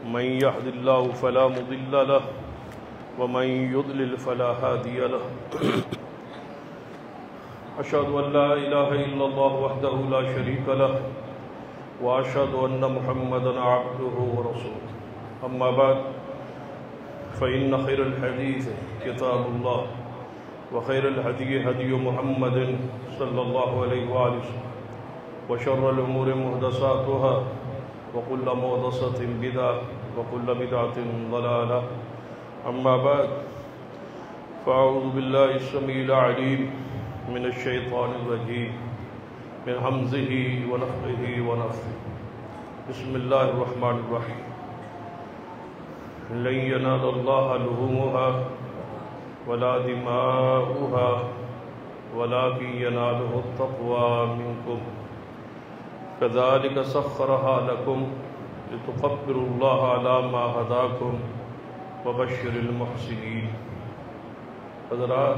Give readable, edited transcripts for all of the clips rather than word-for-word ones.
من يهد الله فلا مضل له ومن يضلل فلا هادي له أشهد أن لا إله إلا الله وحده لا شريك له وأشهد أن محمدا عبده ورسوله أما بعد فإن خير الحديث كتاب الله وخير الهدي هدي محمد صلى الله عليه وآله وسلم وشر الأمور محدثاتها وكل محدثة بدعة وكل بدعة ضلالة أما بعد فأعوذ بالله السميع العليم من الشيطان الرجيم من همزه ونفخه ونفثه بسم الله الرحمن الرحيم لن ينال الله لحومها ولا دماؤها ولكن يناله التقوى منكم كذلك سخرها لكم لتكبروا الله على ما هداكم وبشر المحسنين. حضرات،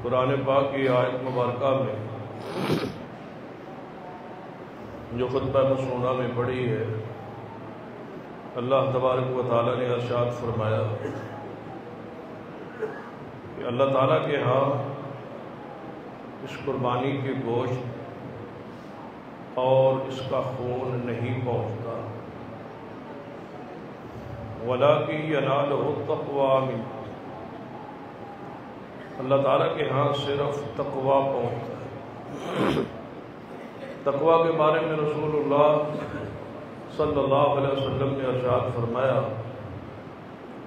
قرآن پاک کی آیت مبارکہ میں جو خطبہ مسنونہ میں پڑھی ہے، اللہ تبارک و تعالیٰ نے ارشاد فرمایا کہ اللہ تعالیٰ کے ہاں اس قربانی کے گوشت اور اس کا خون نہیں پہنچتا، وَلَٰكِن يَنَالُهُ التَّقْوَىٰ مِنكُمْ، اللہ تعالیٰ کے ہاں صرف تقویٰ پہنچتا ہے۔ تقویٰ کے بارے میں رسول اللہ صلی اللہ علیہ وسلم نے ارشاد فرمایا،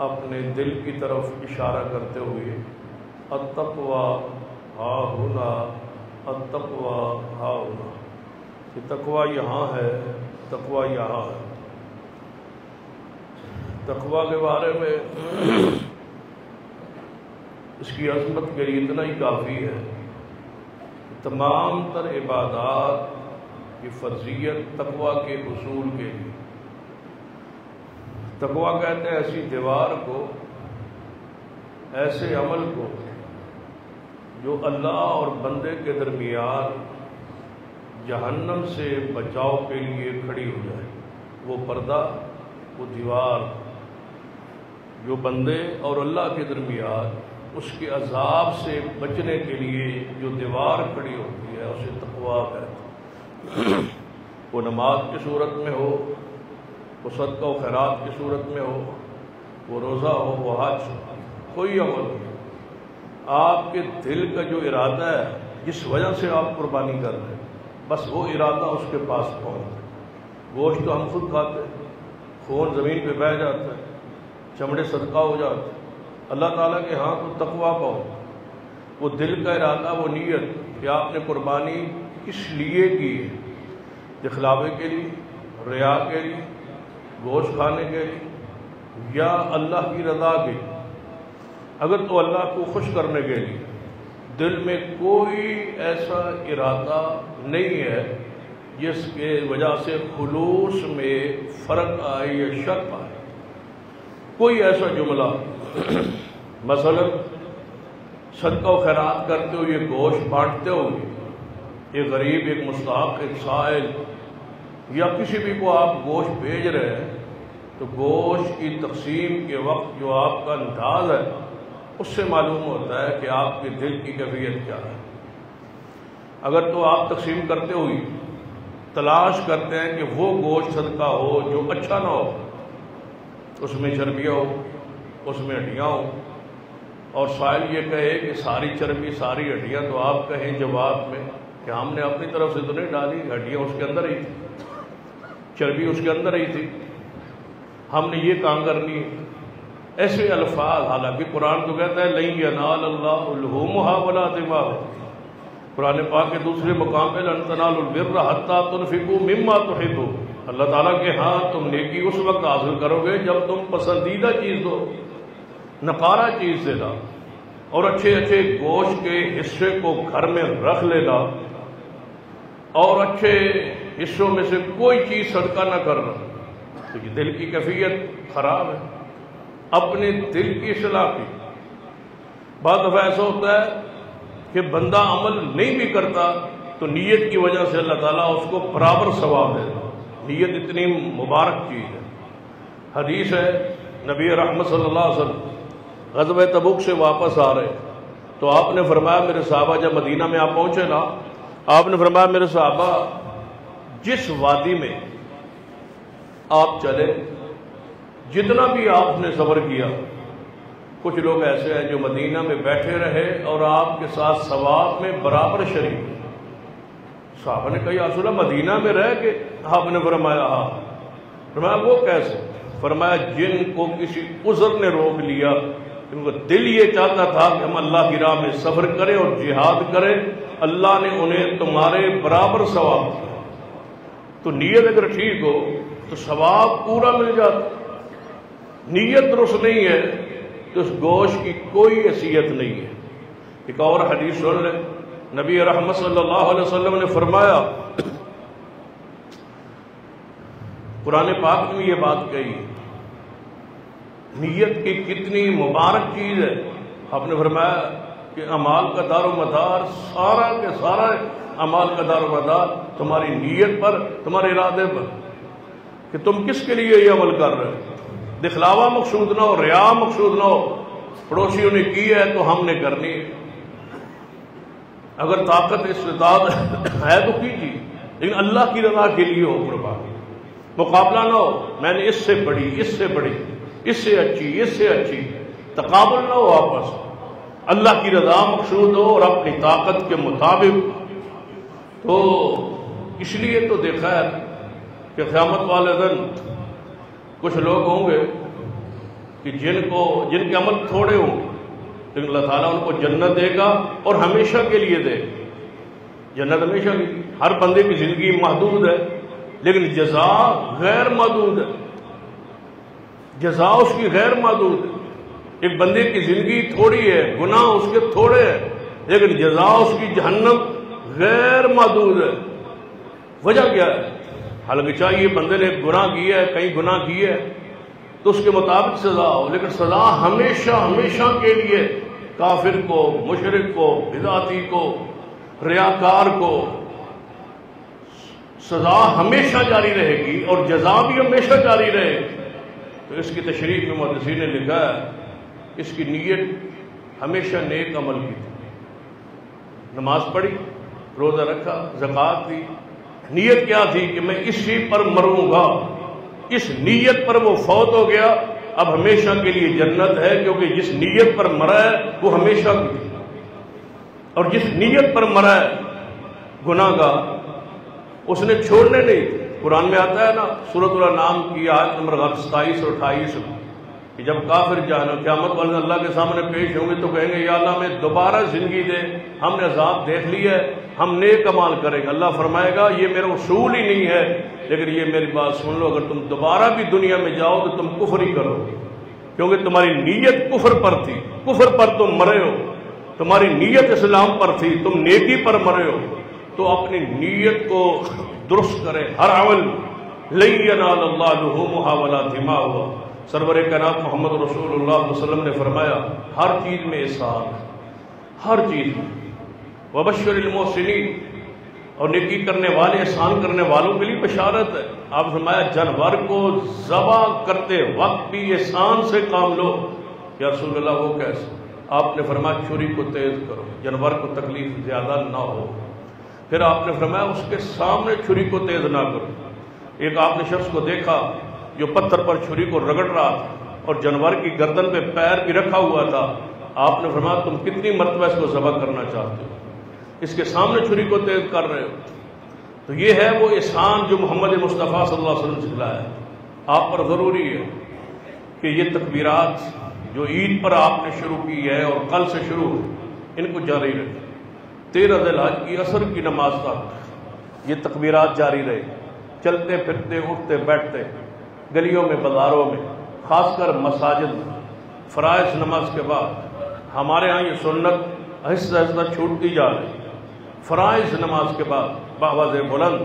اپنے دل کی طرف اشارہ کرتے ہوئے، التقویٰ ہا ہونا، التقویٰ ہا ہونا، کہ تقویٰ یہاں ہے، تقویٰ یہاں ہے۔ تقویٰ کے بارے میں اس کی عظمت کے لیے اتنا ہی کافی ہے کہ تمام تر عبادات کی فرضیت تقویٰ کے حصول کے لیے۔ تقویٰ کہتے ہیں ایسی دیوار کو، ایسے عمل کو جو اللہ اور بندے کے درمیان جہنم سے بچاؤ کے لیے کھڑی ہو جائے۔ وہ پردہ، وہ دیوار جو بندے اور اللہ کے درمیان اس کے عذاب سے بچنے کے لیے جو دیوار کھڑی ہوتی ہے، اسے تقویٰ کہتے ہیں۔ وہ نماز کی صورت میں ہو، وہ صدقہ و خیرات کی صورت میں ہو، وہ روزہ ہو، وہ حج ہو، کوئی عمل ہو، آپ کے دل کا جو ارادہ ہے، جس وجہ سے آپ قربانی کر رہے ہیں، بس وہ ارادہ اس کے پاس پہنچتا ہے۔ گوشت تو ہم خود کھاتے ہیں، خون زمین پہ بہہ جاتا ہے، چمڑے صدقہ ہو جاتے ہیں۔ اللہ تعالیٰ کے ہاں تو تقویٰ پہنچتا ہے، وہ دل کا ارادہ، وہ نیت کہ آپ نے قربانی کس لیے کی ہے، دکھلاوے کے لیے، ریا کے لیے، گوشت کھانے کے لیے، یا اللہ کی رضا کے لیے۔ اگر تو اللہ کو خوش کرنے کے لیے، دل میں کوئی ایسا ارادہ نہیں ہے جس کے وجہ سے خلوص میں فرق آئے یا شک آئے، کوئی ایسا جملہ، مثلا صدقہ و خیرات کرتے ہوئے، گوشت بانٹتے ہوئے، ایک غریب، ایک مستحق، ایک سائل، یا کسی بھی کو آپ گوشت بھیج رہے ہیں، تو گوشت کی تقسیم کے وقت جو آپ کا انداز ہے، اس سے معلوم ہوتا ہے کہ آپ کے دل کی کیفیت کیا ہے۔ اگر تو آپ تقسیم کرتے ہوئے تلاش کرتے ہیں کہ وہ گوشت صدقہ ہو جو اچھا نہ ہو، اس میں چربیاں ہو، اس میں ہڈیاں ہو، اور سائل یہ کہے کہ ساری چربی، ساری ہڈیاں، تو آپ کہیں جواب میں کہ ہم نے اپنی طرف سے تو نہیں ڈالی، ہڈیاں اس کے اندر ہی تھی، چربی اس کے اندر ہی تھی، ہم نے یہ کام کرنی ہے۔ ایسے الفاظ، حالانکہ قرآن تو کہتا ہے لَن يَنَالَ اللَّهُ لُحُومُهَا وَلَا دِمَاؤُهَا، قرآن پاک کے دوسرے مقام پہ لَن تَنَالُوا الْبِرَّ حَتَّىٰ تُنْفِقُوا مِمَّا تُحِبُّونَ، اللہ تعالیٰ کے ہاں تم نیکی اس وقت حاصل کرو گے جب تم پسندیدہ چیز دو، نقارہ چیز دینا، اور اچھے اچھے گوشت کے حصے کو گھر میں رکھ لینا، اور اچھے حصوں میں سے کوئی چیز صدقہ نہ کرنا، کیونکہ دل کی کیفیت خراب ہے۔ اپنے دل کی اصلاح کی، بعض دفعہ ایسا ہوتا ہے کہ بندہ عمل نہیں بھی کرتا تو نیت کی وجہ سے اللہ تعالیٰ اس کو برابر ثواب دے، نیت اتنی مبارک چیز ہے. حدیث ہے نبی رحمت صلی اللہ علیہ وسلم غزوہ تبوک سے واپس آ رہے تو آپ نے فرمایا میرے صحابہ، جب مدینہ میں آپ پہنچے نا، آپ نے فرمایا میرے صحابہ جس وادی میں آپ چلے، جتنا بھی آپ نے سفر کیا، کچھ لوگ ایسے ہیں جو مدینہ میں بیٹھے رہے اور آپ کے ساتھ ثواب میں برابر شریک. صحابہ نے کہا یا رسول اللہ مدینہ میں رہ کے؟ آپ نے فرمایا ہاں. فرمایا وہ کیسے؟ فرمایا جن کو کسی عذر نے روک لیا، ان کو دل یہ چاہتا تھا کہ ہم اللہ کی راہ میں سفر کریں اور جہاد کریں، اللہ نے انہیں تمہارے برابر ثواب دیا. تو نیت اگر ٹھیک ہو تو ثواب پورا مل جاتا. نیت درست نہیں ہے تو اس گوشت کی کوئی حیثیت نہیں ہے. ایک اور حدیث سن لیں، نبی رحمت صلی اللہ علیہ وسلم نے فرمایا، قرآن پاک میں یہ بات کہی، نیت کی کتنی مبارک چیز ہے. آپ نے فرمایا کہ اعمال کا دار و مدار، سارا کے سارا اعمال کا دار و مدار تمہاری نیت پر، تمہارے ارادے پر، کہ تم کس کے لیے یہ عمل کر رہے ہو. دکھلاوا مقصود نہ ہو، ریا مقصود نہ ہو. پڑوسیوں نے کی ہے تو ہم نے کرنی ہے. اگر طاقت استطاعت ہے تو کیجیے، لیکن اللہ کی رضا کے لیے ہو قربانی. مقابلہ نہ ہو، میں نے اس سے بڑی، اس سے بڑی، اس سے اچھی، اس سے اچھی. تقابل نہ ہو آپس. اللہ کی رضا مقصود ہو اور اپنی طاقت کے مطابق. تو اس لیے تو دیکھا ہے کہ قیامت والے دن کچھ لوگ ہوں گے کہ جن کے عمل تھوڑے ہوں گے، لیکن اللہ تعالیٰ ان کو جنت دے گا اور ہمیشہ کے لیے دے گا. جنت ہمیشہ کی. ہر بندے کی زندگی محدود ہے لیکن جزا غیر محدود ہے. جزا اس کی غیر محدود ہے. ایک بندے کی زندگی تھوڑی ہے، گناہ اس کے تھوڑے ہیں، لیکن جزا اس کی جہنم غیر محدود ہے. وجہ کیا ہے؟ حالانکہ چاہیے بندے نے گناہ کیا ہے، کہیں گناہ کیا ہے تو اس کے مطابق سزا ہو، لیکن سزا ہمیشہ ہمیشہ کے لیے کافر کو، مشرک کو، بدعتی کو، ریاکار کو سزا ہمیشہ جاری رہے گی اور جزا بھی ہمیشہ جاری رہے گی. تو اس کی تشریح میں محدثین نے لکھا ہے اس کی نیت ہمیشہ نیک عمل کی تھی. نماز پڑھی، روزہ رکھا، زکوٰۃ دی. نیت کیا تھی کہ میں اسی پر مروں گا. اس نیت پر وہ فوت ہو گیا، اب ہمیشہ کے لیے جنت ہے، کیونکہ جس نیت پر مرا ہے وہ ہمیشہ کی تھی. اور جس نیت پر مرا ہے گناہ کا، اس نے چھوڑنے نہیں. قرآن میں آتا ہے نا، سورۃ الانعام کی آیت نمبر 27 اور 28 کہ جب کافر جانا قیامت والے اللہ کے سامنے پیش ہوں گے تو کہیں گے یا اللہ ہمیں دوبارہ زندگی دے، ہم نے عذاب دیکھ لیا ہے، ہم نیک اعمال کریں گے. اللہ فرمائے گا یہ میرا اصول ہی نہیں ہے، لیکن یہ میری بات سن لو، اگر تم دوبارہ بھی دنیا میں جاؤ تو تم کفر ہی کرو گے، کیونکہ تمہاری نیت کفر پر تھی. کفر پر تم مرے ہو، تمہاری نیت اسلام پر تھی، تم نیکی پر مرے ہو. تو اپنی نیت کو درست کرے. ہر عمل لن ینال اللہ لحومھا ولا دماؤھا. سرور کائنات محمد رسول اللہ صلی اللہ علیہ وسلم نے فرمایا ہر چیز میں احسان، ہر چیز میں. وبشر المحسنین، اور نیکی کرنے والے، احسان کرنے والوں کے لیے بشارت ہے. آپ فرمایا جانور کو ذبح کرتے وقت بھی احسان سے کام لو. یا رسول اللہ وہ کیسے؟ آپ نے فرمایا چھری کو تیز کرو، جانور کو تکلیف زیادہ نہ ہو. پھر آپ نے فرمایا اس کے سامنے چھری کو تیز نہ کرو. ایک آپ نے شخص کو دیکھا جو پتھر پر چھری کو رگڑ رہا تھا اور جانور کی گردن پہ پیر بھی رکھا ہوا تھا. آپ نے فرمایا تم کتنی مرتبہ اس کو ذبح کرنا چاہتے ہو، اس کے سامنے چھری کو تیز کر رہے ہو. تو یہ ہے وہ احسان جو محمد مصطفیٰ صلی اللہ علیہ وسلم سکھلایا ہے. آپ پر ضروری ہے کہ یہ تکبیرات جو عید پر آپ نے شروع کی ہے اور کل سے شروع ان کو جاری رکھیں. 13 ذی الحج کی عصر کی نماز تک یہ تکبیرات جاری رہے. چلتے پھرتے، اٹھتے بیٹھتے، گلیوں میں، بازاروں میں، خاص کر مساجد میں فرائض نماز کے بعد. ہمارے ہاں یہ سنت آہستہ آہستہ چھوٹتی جا رہی. فرائض نماز کے بعد بآواز بلند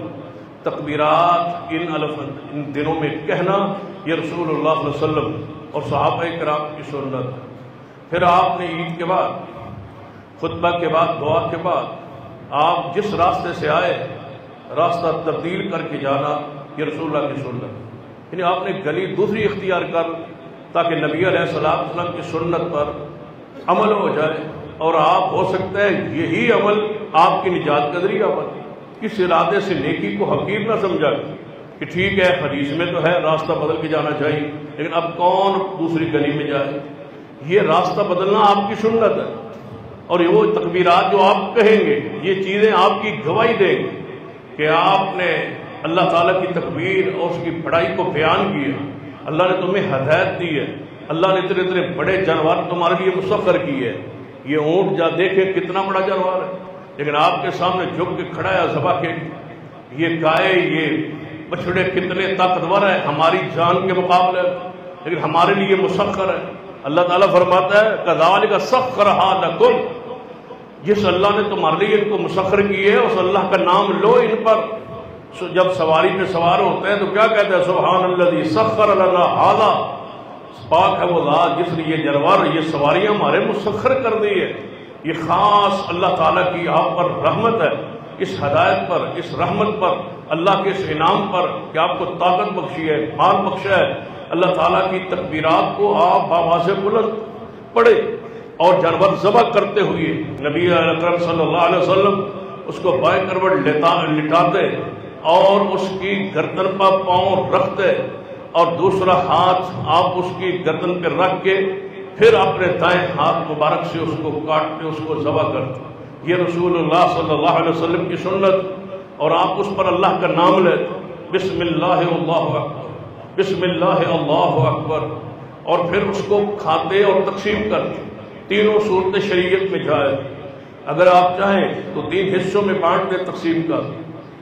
تکبیرات ان دنوں میں کہنا یہ رسول اللہ صلی اللہ علیہ وسلم اور صحابہ کرام کی سنت. پھر آپ نے عید کے بعد، خطبہ کے بعد، دعا کے بعد آپ جس راستے سے آئے راستہ تبدیل کر کے جانا یہ رسول اللہ کی سنت، یعنی آپ نے گلی دوسری اختیار کر تاکہ نبی علیہ السلام کی سنت پر عمل ہو جائے، اور آپ ہو سکتا ہے یہی عمل آپ کی نجات کا ذریعہ بنے۔ کس ارادے سے نیکی کو حقیر نہ سمجھا کہ ٹھیک ہے حدیث میں تو ہے راستہ بدل کے جانا چاہیے، لیکن اب کون دوسری گلی میں جائے؟ یہ راستہ بدلنا آپ کی سنت ہے، اور یہ وہ تکبیرات جو آپ کہیں گے یہ چیزیں آپ کی گواہی دیں گے کہ آپ نے اللہ تعالیٰ کی تکبیر اور اس کی بڑائی کو بیان کیا۔ اللہ نے تمہیں ہدایت دی ہے، اللہ نے اتنے اتنے بڑے جانور تمہارے لیے مسخر کی ہے۔ یہ اونٹ جا دیکھے کتنا بڑا جانور ہے، لیکن آپ کے سامنے جھک کے کھڑا ہے ذبح کے۔ یہ گائے، یہ بچھڑے کتنے طاقتور ہیں ہماری جان کے مقابلے، لیکن ہمارے لیے مسخر ہے۔ اللہ تعالیٰ فرماتا ہے کذالک سخرھا لکم، جس اللہ نے تمہارے لیے ان کو مسخر کی ہے اس اللہ کا نام لو ان پر۔ جب سواری پہ سوار ہوتے ہیں تو کیا کہتے ہیں؟ سبحان الذی سخر لنا ھذا، پاک ہے وہ ذات جس نے یہ جانور، یہ سواریاں ہمارے مسخر کر دی ہے۔ یہ خاص اللہ تعالیٰ کی آپ پر رحمت ہے، اس ہدایت پر، اس رحمت پر، اللہ کے اس انعام پر کہ آپ کو طاقت بخشی ہے، مال بخشا ہے۔ اللہ تعالیٰ کی تکبیرات کو آپ آواز بلند پڑھے، اور جانور ذبح کرتے ہوئے نبی اکرم صلی اللہ علیہ وسلم اس کو بائیں کروٹ لٹاتے اور اس کی گردن پر پاؤں رکھتے، اور دوسرا ہاتھ آپ اس کی گردن پہ رکھ کے پھر اپنے دائیں ہاتھ مبارک سے اس کو کاٹتے، اس کو ذبح کرتے۔ یہ رسول اللہ صلی اللہ علیہ وسلم کی سنت، اور آپ اس پر اللہ کا نام لیتے، بسم اللہ اللہ اکبر، بسم اللہ اللہ اکبر، اور پھر اس کو کھاتے اور تقسیم کرتے۔ تینوں صورت شریعت میں جائے، اگر آپ چاہیں تو 3 حصوں میں بانٹ دیں تقسیم کر،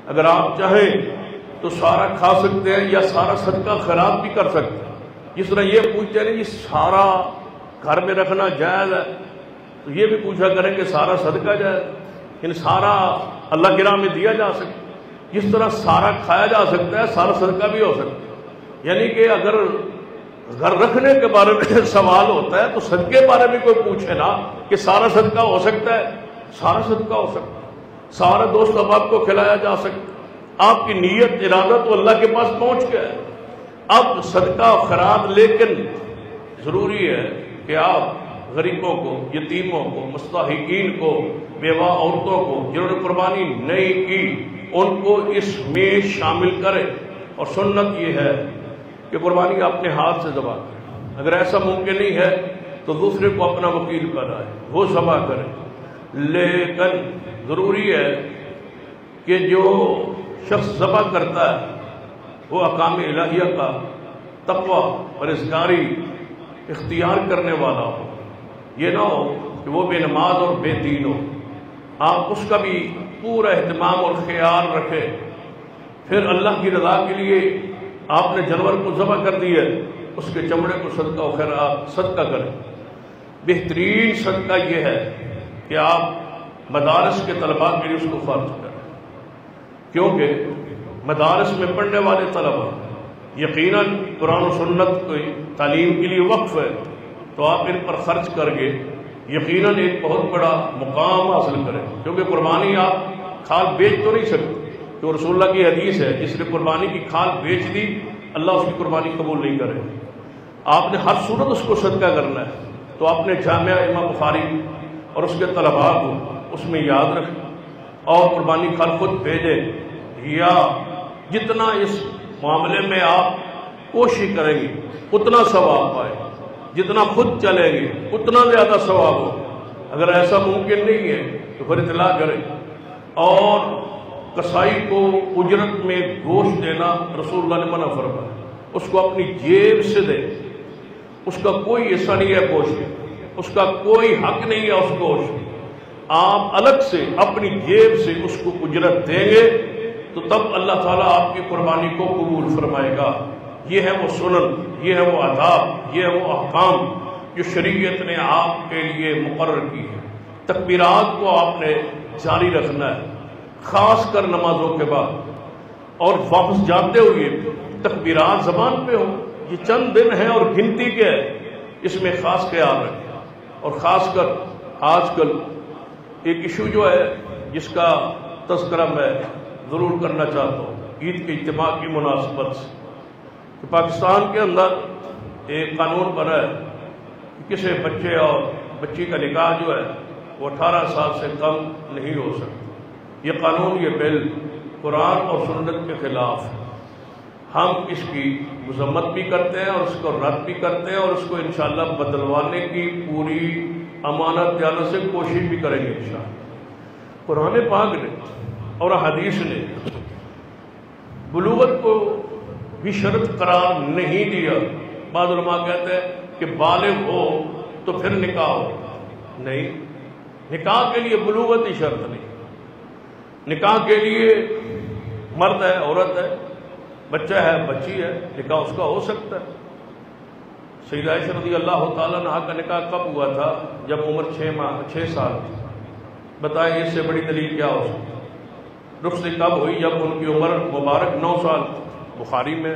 اگر آپ چاہیں تو سارا کھا سکتے ہیں یا سارا صدقہ خیرات بھی کر سکتے ہیں۔ جس طرح یہ پوچھتے ہیں یہ سارا گھر میں رکھنا جائز ہے، تو یہ بھی پوچھا کریں کہ سارا صدقہ جائز، یعنی سارا اللہ کی راہ میں دیا جا سکتا ہے۔ جس طرح سارا کھایا جا سکتا ہے سارا صدقہ بھی ہو سکتا ہے، یعنی کہ اگر گھر رکھنے کے بارے میں سوال ہوتا ہے تو صدقے کے بارے میں کوئی پوچھے نا کہ سارا صدقہ ہو سکتا ہے، سارا صدقہ ہو سکتا ہے، سارا دوست احباب کو کھلایا جا سکتا ہے۔ آپ کی نیت ارادہ تو اللہ کے پاس پہنچ گیا ہے۔ اب صدقہ خیرات، لیکن ضروری ہے کہ آپ غریبوں کو، یتیموں کو، مستحقین کو، بیوہ عورتوں کو جنہوں نے قربانی نہیں کی ان کو اس میں شامل کریں، اور سنت یہ ہے کہ قربانی اپنے ہاتھ سے ذبح کریں۔ اگر ایسا ممکن نہیں ہے تو دوسرے کو اپنا وکیل بنائے، وہ ذبح کرے، لیکن ضروری ہے کہ جو شخص ذبح کرتا ہے وہ احکام الہیہ کا تقوی، پرہیزگاری اختیار کرنے والا ہو۔ یہ نہ ہو کہ وہ بے نماز اور بے دین ہو۔ آپ اس کا بھی پورا اہتمام اور خیال رکھیں۔ پھر اللہ کی رضا کے لیے آپ نے جانور کو ذبح کر دی ہے، اس کے چمڑے کو صدقہ و خیرات صدقہ کریں۔ بہترین صدقہ یہ ہے کہ آپ مدارس کے طلباء کے لیے اس کو خرچ کریں، کیونکہ مدارس میں پڑھنے والے طلباء یقیناً قرآن و سنت کی تعلیم کے لیے وقف ہے، تو آپ ان پر خرچ کر کے یقیناً ایک بہت بڑا مقام حاصل کریں، کیونکہ قربانی آپ کھال بیچ تو نہیں سکتے، تو رسول اللہ کی حدیث ہے جس نے قربانی کی کھال بیچ دی اللہ اس کی قربانی قبول نہیں کرے۔ آپ نے ہر صورت اس کو صدقہ کرنا ہے، تو اپنے جامعہ امام بخاری اور اس کے طلباء کو اس میں یاد رکھیں، اور قربانی کھال خود بھیجیں، یا جتنا اس معاملے میں آپ کوشش کریں گے اتنا ثواب پائے، جتنا خود چلیں گے اتنا زیادہ ثواب ہو۔ اگر ایسا ممکن نہیں ہے تو پھر اطلاع کریں۔ اور کسائی کو اجرت میں گوشت دینا رسول اللہ نے منع فرمایا، اس کو اپنی جیب سے دے، اس کا کوئی حصہ نہیں ہے گوشت میں، اس کا کوئی حق نہیں ہے اس گوشت میں۔ آپ الگ سے اپنی جیب سے اس کو اجرت دیں گے تو تب اللہ تعالیٰ آپ کی قربانی کو قبول فرمائے گا۔ یہ ہے وہ سنن، یہ ہے وہ آداب، یہ ہے وہ احکام جو شریعت نے آپ کے لیے مقرر کی ہے۔ تکبیرات کو آپ نے جاری رکھنا ہے، خاص کر نمازوں کے بعد، اور واپس جاتے ہوئے تکبیرات زبان پہ ہوں۔ یہ چند دن ہیں اور گنتی کے ہے، اس میں خاص خیال رکھیں۔ اور خاص کر آج کل ایک ایشو جو ہے جس کا تذکرہ میں ضرور کرنا چاہتا ہوں، عید کے اجتماع کی مناسبت سے کہ پاکستان کے اندر ایک قانون بنا ہے کہ کسی بچے اور بچی کا نکاح جو ہے وہ 18 سال سے کم نہیں ہو سکتا۔ یہ قانون، یہ بل قرآن اور سنت کے خلاف ہے۔ ہم اس کی مذمت بھی کرتے ہیں اور اس کو رد بھی کرتے ہیں اور اس کو انشاءاللہ بدلوانے کی پوری امانت دیانت سے کوشش بھی کریں گے انشاءاللہ۔ قرآن پاک نے اور حدیث نے بلوغت کو بھی شرط قرار نہیں دیا۔ بعض علماء کہتے ہیں کہ بالغ ہو تو پھر نکاح ہو، نہیں، نکاح کے لیے بلوغت ہی شرط نہیں۔ نکاح کے لیے مرد ہے، عورت ہے، بچہ ہے، بچی ہے، نکاح اس کا ہو سکتا ہے۔ سیدہ عائشہ رضی اللہ تعالیٰ عنہا کا نکاح کب ہوا تھا؟ جب عمر 6 سال تھی۔ بتائیں اس سے بڑی دلیل کیا ہو سکتی؟ رخصتی کب ہوئی؟ جب ان کی عمر مبارک 9 سال تھی۔ بخاری میں،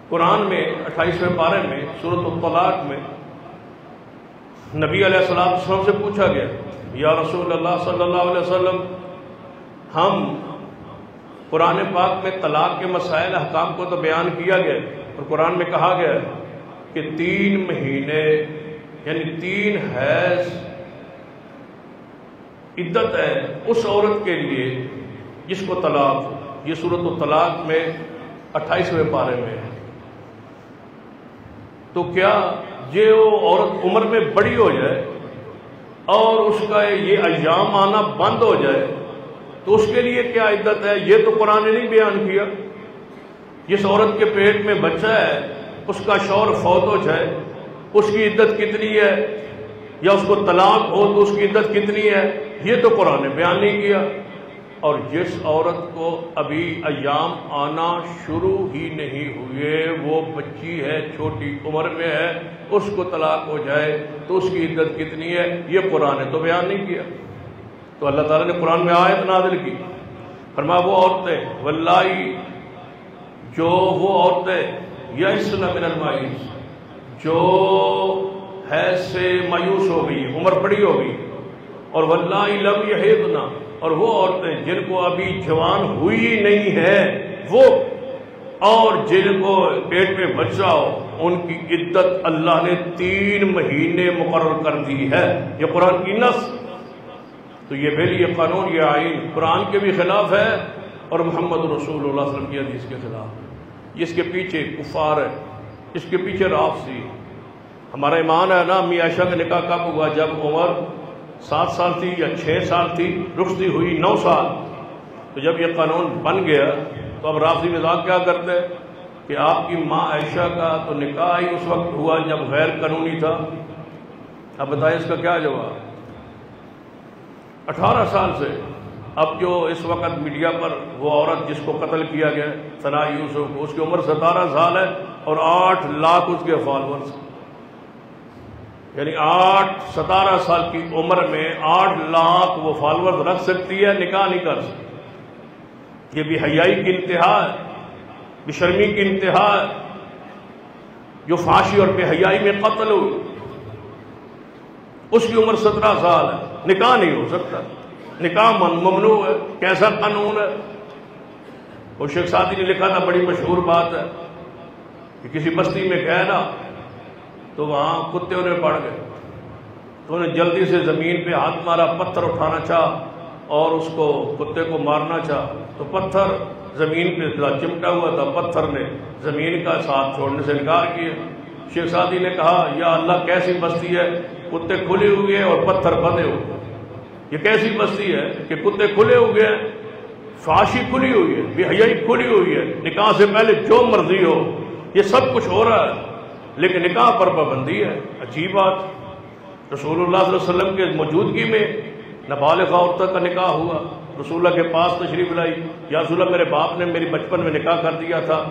قرآن میں 28ویں پارے میں سورۃ الطلاق میں نبی علیہ السلام سے پوچھا گیا، یا رسول اللہ صلی اللہ علیہ وسلم، ہم قرآن پاک میں طلاق کے مسائل احکام کو تو بیان کیا گیا اور قرآن میں کہا گیا کہ 3 مہینے یعنی 3 حیض عدت ہے اس عورت کے لیے جس کو طلاق ہو۔ یہ سورۃ الطلاق میں 28ویں پارے میں ہے۔ تو کیا جو عورت عمر میں بڑی ہو جائے اور اس کا یہ ایام آنا بند ہو جائے تو اس کے لیے کیا عدت ہے؟ یہ تو قرآن نے نہیں بیان کیا۔ جس عورت کے پیٹ میں بچہ ہے، اس کا شوہر فوت ہو جائے، اس کی عدت کتنی ہے؟ یا اس کو طلاق ہو تو اس کی عدت کتنی ہے؟ یہ تو قرآن نے بیان نہیں کیا۔ اور جس عورت کو ابھی ایام آنا شروع ہی نہیں ہوئے، وہ بچی ہے، چھوٹی عمر میں ہے، اس کو طلاق ہو جائے تو اس کی عدت کتنی ہے؟ یہ قرآن نے تو بیان نہیں کیا۔ تو اللہ تعالیٰ نے قرآن میں آیت نازل کی، فرمایا وہ عورتیں واللائی، جو وہ عورتیں یئسن من المحیض، جو حیض سے مایوس ہو گئی، عمر بڑی ہو گئی، اور واللائی لم یحضن، اور وہ عورتیں جن کو ابھی جوان ہوئی نہیں ہے وہ، اور جن کو پیٹ میں بچہ ہو، ان کی عدت اللہ نے 3 مہینے مقرر کر دی ہے۔ یہ قرآن کی نص۔ تو یہ بل، یہ قانون، یہ آئین قرآن کے بھی خلاف ہے اور محمد رسول اللہ صلی اللہ علیہ وسلم کی حدیث کے خلاف ہے۔ اس کے پیچھے کفار ہے، اس کے پیچھے رافضی۔ ہمارا ایمان ہے نا، امی عائشہ کا نکاح کب ہوا؟ جب عمر 7 سال تھی یا 6 سال تھی، رخصتی ہوئی 9 سال۔ تو جب یہ قانون بن گیا تو اب رافضی مذاق کیا کرتے کہ آپ کی ماں عائشہ کا تو نکاح ہی اس وقت ہوا جب غیر قانونی تھا۔ اب بتائیں اس کا کیا جواب؟ 18 سال سے اب جو اس وقت میڈیا پر وہ عورت جس کو قتل کیا گیا ثنا یوسف، اس کی عمر 17 سال ہے اور 8 لاکھ اس کے فالورز، یعنی 17 سال کی عمر میں 8 لاکھ وہ فالورز رکھ سکتی ہے، نکاح نہیں کر سکتی۔ یہ بے حیائی کی انتہا ہے، بے شرمی کی انتہا ہے۔ جو فحاشی اور بے حیائی میں قتل ہوئی اس کی عمر 17 سال ہے، نکاح نہیں ہو سکتا، نکاح ممنوع ہے۔ کیسا قانون ہے؟ وہ شیخ سعدی نے لکھا تھا، بڑی مشہور بات ہے کہ کسی بستی میں گئے نا تو وہاں کتے انہیں پڑ گئے، تو انہیں جلدی سے زمین پہ ہاتھ مارا، پتھر اٹھانا چاہا اور اس کو کتے کو مارنا چاہا تو پتھر زمین پہ چمٹا ہوا تھا، پتھر نے زمین کا ساتھ چھوڑنے سے انکار کیا۔ شیخ سعدی نے کہا یا اللہ کیسی بستی ہے، کتے کھلے ہوئے ہیں اور پتھر بندھے ہوئے، یہ کیسی بستی ہے کہ کتے کھلے ہوئے ہیں، فحاشی کھلی ہوئی ہے، بے حیائی کھلی ہوئی ہے، نکاح سے پہلے جو مرضی ہو، یہ سب کچھ ہو رہا ہے لیکن نکاح پر پابندی ہے۔ عجیب بات، رسول اللہ صلی اللہ علیہ وسلم کے موجودگی میں نابالغ عورت کا نکاح ہوا، رسول اللہ کے پاس تشریف لائی، یا رسول اللہ میرے باپ نے میری بچپن میں نکاح کر دیا تھا،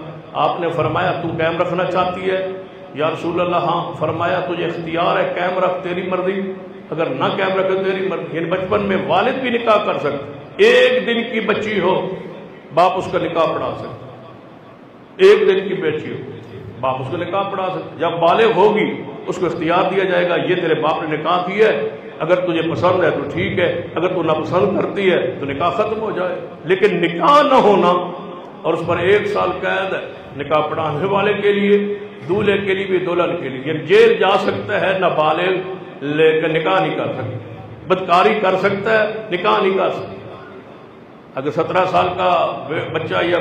آپ نے فرمایا تو قائم رکھنا چاہتی ہے؟ یا رسول اللہ ہاں۔ فرمایا تجھے اختیار ہے، قائم رکھ، تیری مرضی، اگر نہ قائم رکھے تیری مرضی۔ یعنی بچپن میں والد بھی نکاح کر سکتے، 1 دن کی بچی ہو باپ اس کا نکاح پڑھا سکتے، 1 دن کی بچی ہو باپ اس کو نکاح پڑھا سکتے۔ جب بالغ ہوگی اس کو اختیار دیا جائے گا، یہ تیرے باپ نے نکاح کی ہے، اگر تجھے پسند ہے تو ٹھیک ہے، اگر تو ناپسند کرتی ہے تو نکاح ختم ہو جائے۔ لیکن نکاح نہ ہونا اور اس پر 1 سال قید ہے نکاح پڑھانے والے کے لیے، دولہے کے لیے بھی، دلہن کے لیے، یعنی جیل جا سکتا ہے، نابالغ لے کر نکاح نہیں کر سکتا، بدکاری کر سکتا ہے، نکاح نہیں کر سکتا۔ اگر 17 سال کا بچہ یا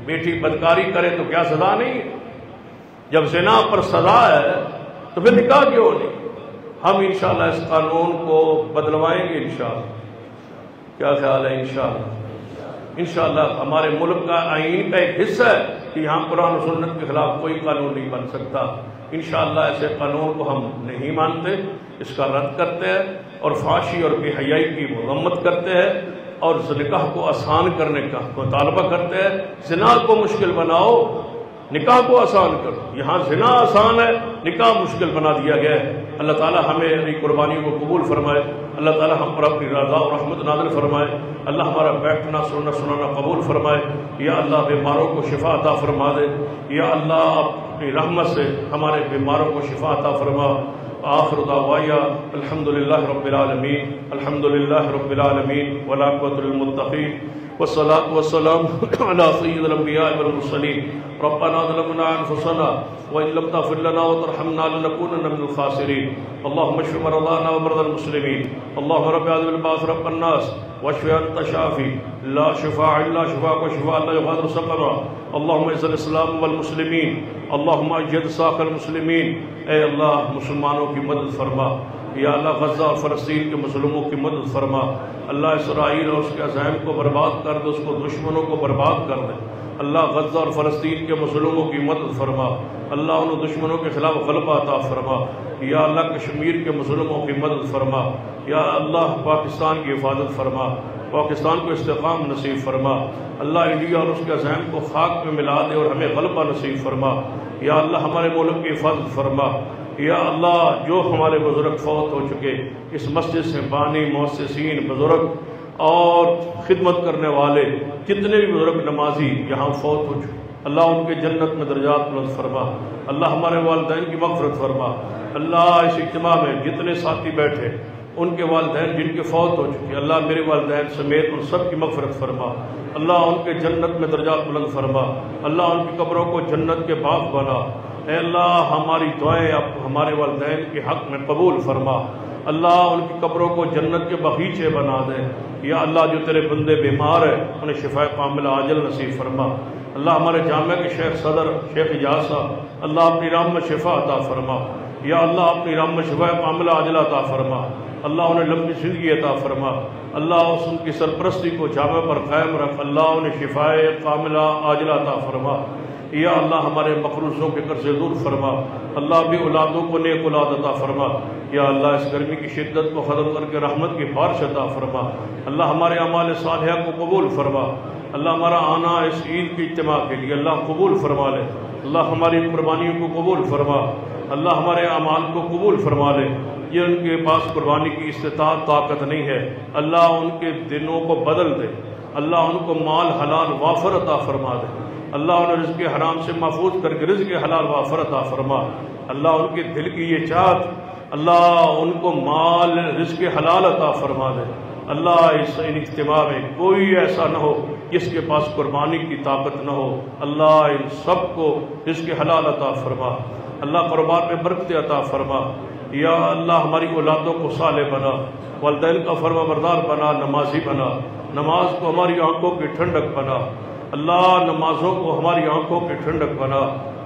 بیٹی بدکاری کرے تو کیا سزا نہیں ہے؟ جب زنا پر سزا ہے تو پھر نکاح کیوں نہیں؟ ہم انشاءاللہ اس قانون کو بدلوائیں گے انشاءاللہ۔ کیا خیال ہے؟ انشاءاللہ ہمارے ملک کا آئین کا ایک حصہ ہے کہ یہاں قرآن و سنت کے خلاف کوئی قانون نہیں بن سکتا۔ انشاءاللہ ایسے قانون کو ہم نہیں مانتے، اس کا رد کرتے ہیں اور فحاشی اور بے حیائی کی مذمت کرتے ہیں اور نکاح کو آسان کرنے کا مطالبہ کرتے ہیں۔ زنا کو مشکل بناؤ، نکاح کو آسان کرو۔ یہاں زنا آسان ہے، نکاح مشکل بنا دیا گیا ہے۔ اللہ تعالی ہمیں اپنی قربانیوں کو قبول فرمائے، اللہ تعالی ہم پر اپنی رضا اور رحمت نازل فرمائے، اللہ ہمارا بیٹھنا سننا سنانا قبول فرمائے، یا اللہ بیماروں کو شفا عطا فرما دے، یا اللہ اپنی رحمت سے ہمارے بیماروں کو شفا عطا فرما۔ آخر دعوایا الحمدللہ رب العالمین، الحمدللہ رب العالمین والعاقبۃ للمتقین، والصلاة والسلام على سید الانبیاء والمرسلین۔ ربنا ظلمنا انفسنا وان لم تغفر لنا وترحمنا لنكونن من الخاسرین۔ اللهم اشف مرضانا ومرضى المسلمين، اللهم رب هذا الباس رب الناس واشف انت شافي لا شفاء الا شفاءك وشفاء لا يغادر سقما۔ اللهم اعز الاسلام والمسلمین، اللهم اجد ساق المسلمین۔ اے اللہ مسلمانوں کی مدد فرما، یا اللہ غزہ اور فلسطین کے مظلوموں کی مدد فرما۔ اللہ اسرائیل اور اس کے عزائم کو برباد کر دے، اس کو دشمنوں کو برباد کر دے۔ اللہ غزہ اور فلسطین کے مظلوموں کی مدد فرما، اللہ ان دشمنوں کے خلاف غلبہ عطا فرما۔ یا اللہ کشمیر کے مظلوموں کی مدد فرما، یا اللہ پاکستان کی حفاظت فرما، پاکستان کو استحکام نصیب فرما۔ اللہ انڈیا اور اس کے عزائم کو خاک میں ملا دے اور ہمیں غلبہ نصیب فرما۔ یا اللہ ہمارے ملک کی حفاظت فرما۔ یا اللہ جو ہمارے بزرگ فوت ہو چکے، اس مسجد سے بانی مؤسسین بزرگ اور خدمت کرنے والے جتنے بھی بزرگ نمازی یہاں فوت ہو چکے، اللہ ان کے جنت میں درجات بلند فرما۔ اللہ ہمارے والدین کی مغفرت فرما۔ اللہ اس اجتماع میں جتنے ساتھی بیٹھے ان کے والدین جن کے فوت ہو چکے، اللہ میرے والدین سمیت ان سب کی مغفرت فرما۔ اللہ ان کے جنت میں درجات بلند فرما۔ اللہ ان کی قبروں کو جنت کے باغ بنا۔ اے اللہ ہماری دعائیں اب ہمارے والدین کے حق میں قبول فرما۔ اللہ ان کی قبروں کو جنت کے باغیچے بنا دے۔ یا اللہ جو تیرے بندے بیمار ہیں انہیں شفاء کاملہ عاجل نصیب فرما۔ اللہ ہمارے جامعہ کے شیخ صدر شیخ اجاز صاحب، اللہ اپنی رحمت میں شفا عطا فرما۔ یا اللہ اپنی رحمت میں شفاء کاملہ عاجلہ عطا فرما۔ اللہ انہیں لمبی زندگی عطا فرما۔ اللہ ان کی سرپرستی کو جامعہ پر قائم رکھ۔ اللہ انہیں شفاء کاملہ عاجلہ عطا فرما۔ یا اللہ ہمارے مقروضوں کے قرض دور فرما۔ اللہ بھی اولادوں کو نیک اولاد عطا فرما۔ یا اللہ اس گرمی کی شدت کو ختم کر کے رحمت کی بارش عطا فرما۔ اللہ ہمارے اعمال صالحہ کو قبول فرما۔ اللہ ہمارا آنا اس عید کے اجتماع کے لیے اللہ قبول فرما لے۔ اللہ ہماری قربانیوں کو قبول فرما۔ اللہ ہمارے اعمال کو قبول فرما لے۔ یہ ان کے پاس قربانی کی استطاعت طاقت نہیں ہے، اللہ ان کے دلوں کو بدل دے۔ اللہ ان کو مال حلال وافر عطا فرما دے۔ اللہ انہیں رزق حرام سے محفوظ کر کے رزق حلال وافر عطا فرما۔ اللہ ان کے دل کی یہ چاہت، اللہ ان کو مال رزق حلال عطا فرما دے۔ اللہ اس اجتماع میں کوئی ایسا نہ ہو جس کے پاس قربانی کی طاقت نہ ہو۔ اللہ ان سب کو رزق حلال عطا فرما۔ اللہ کاروبار میں برکت عطا فرما۔ یا اللہ ہماری اولادوں کو صالح بنا، والدین کا فرما بردار بنا، نمازی بنا، نماز کو ہماری آنکھوں کی ٹھنڈک بنا۔ اللہ نمازوں کو ہماری آنکھوں کی ٹھنڈک بنا۔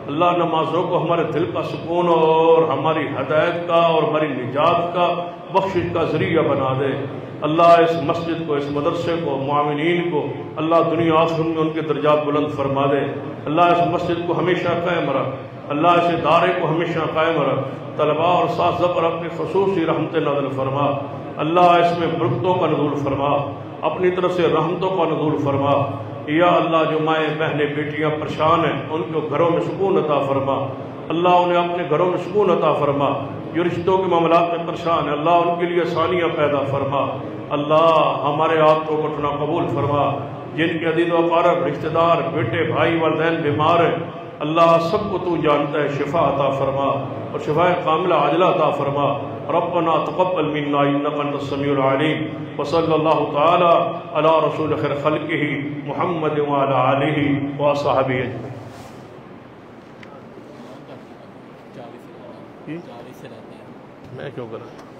اللہ نمازوں کو ہمارے دل کا سکون اور ہماری ہدایت کا اور ہماری نجات کا بخشش کا ذریعہ بنا دے۔ اللہ اس مسجد کو، اس مدرسے کو، معاونین کو اللہ دنیا آخرت میں ان کے درجات بلند فرما دے۔ اللہ اس مسجد کو ہمیشہ قائم رکھ، اللہ اس ادارے کو ہمیشہ قائم رکھ، طلباء اور اساتذہ پر اپنی خصوصی رحمت نازل فرما۔ اللہ اس میں برکتوں کا نزول فرما، اپنی طرف سے رحمتوں کا نزول فرما۔ یا اللہ جو مائیں بہنیں بیٹیاں پریشان ہیں ان کو گھروں میں سکون عطا فرما۔ اللہ انہیں اپنے گھروں میں سکون عطا فرما۔ جو رشتوں کے معاملات میں پریشان ہیں اللہ ان کے لیے آسانیاں پیدا فرما۔ اللہ ہمارے ہاتھوں کو اٹھنا قبول فرما۔ جن کے عزیز و اقارب رشتہ دار بیٹے بھائی والدین بیمار ہیں اللہ سب کو تو جانتا ہے، شفا عطا فرما اور شفاء کاملہ عاجلہ عطا فرما۔ ربنا تقبل منا انك انت السميع العليم وصلى الله تعالى على رسول خير خلقه محمد وعلى اله وصحبه اجمعين. میں کیوں کروں؟